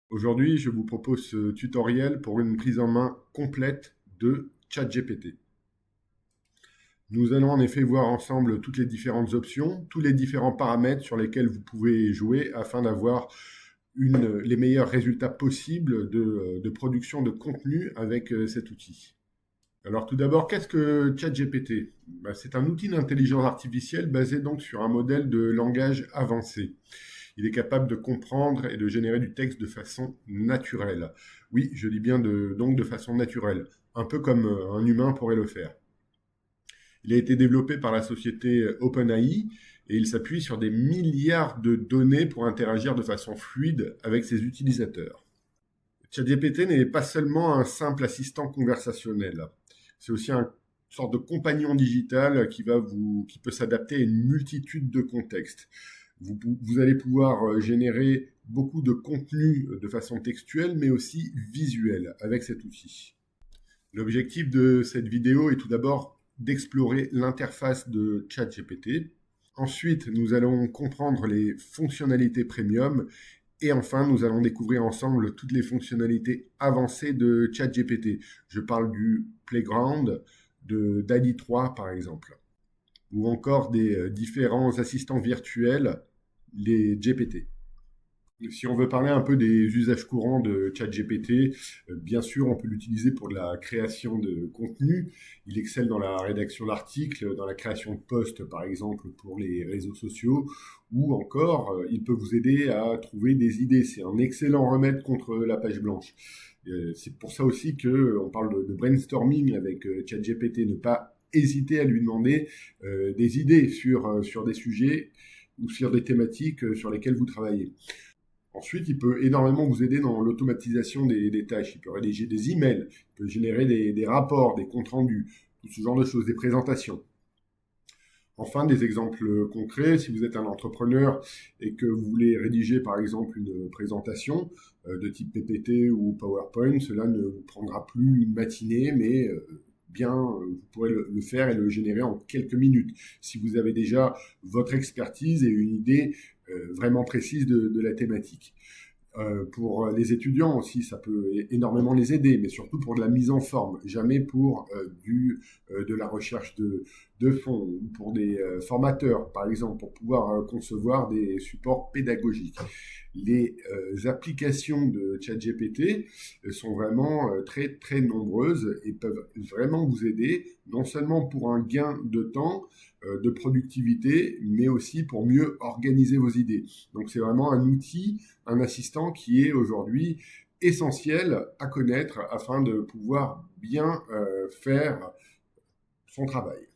Aujourd'hui, je vous propose ce tutoriel pour une prise en main complète de ChatGPT. Nous allons en effet voir ensemble toutes les différentes options, tous les différents paramètres sur lesquels vous pouvez jouer afin d'avoir les meilleurs résultats possibles de production de contenu avec cet outil. Alors tout d'abord, qu'est-ce que ChatGPT? C'est un outil d'intelligence artificielle basé donc sur un modèle de langage avancé. Il est capable de comprendre et de générer du texte de façon naturelle. Oui, je dis bien donc de façon naturelle, un peu comme un humain pourrait le faire. Il a été développé par la société OpenAI et il s'appuie sur des milliards de données pour interagir de façon fluide avec ses utilisateurs. ChatGPT n'est pas seulement un simple assistant conversationnel, c'est aussi une sorte de compagnon digital qui peut s'adapter à une multitude de contextes. Vous allez pouvoir générer beaucoup de contenu de façon textuelle, mais aussi visuelle avec cet outil. L'objectif de cette vidéo est tout d'abord d'explorer l'interface de ChatGPT. Ensuite, nous allons comprendre les fonctionnalités premium. Et enfin, nous allons découvrir ensemble toutes les fonctionnalités avancées de ChatGPT. Je parle du Playground, de DALL-E 3 par exemple, ou encore des différents assistants virtuels, les GPT. Si on veut parler un peu des usages courants de ChatGPT, bien sûr, on peut l'utiliser pour de la création de contenu. Il excelle dans la rédaction d'articles, dans la création de posts, par exemple, pour les réseaux sociaux, ou encore, il peut vous aider à trouver des idées. C'est un excellent remède contre la page blanche. C'est pour ça aussi qu'on parle de brainstorming avec ChatGPT, ne pas hésiter à lui demander des idées sur des sujets ou sur des thématiques sur lesquelles vous travaillez. Ensuite, il peut énormément vous aider dans l'automatisation des tâches. Il peut rédiger des emails, il peut générer des rapports, des comptes rendus, tout ce genre de choses, des présentations. Enfin, des exemples concrets, si vous êtes un entrepreneur et que vous voulez rédiger par exemple une présentation de type PPT ou PowerPoint, cela ne vous prendra plus une matinée, mais vous pourrez le faire et le générer en quelques minutes. Si vous avez déjà votre expertise et une idée vraiment précise de la thématique. Pour les étudiants aussi, ça peut énormément les aider, mais surtout pour de la mise en forme, jamais pour de la recherche de fonds, ou pour des formateurs, par exemple, pour pouvoir concevoir des supports pédagogiques. Les applications de ChatGPT sont vraiment très très nombreuses et peuvent vraiment vous aider, non seulement pour un gain de temps, de productivité, mais aussi pour mieux organiser vos idées. Donc c'est vraiment un outil, un assistant qui est aujourd'hui essentiel à connaître afin de pouvoir bien faire son travail.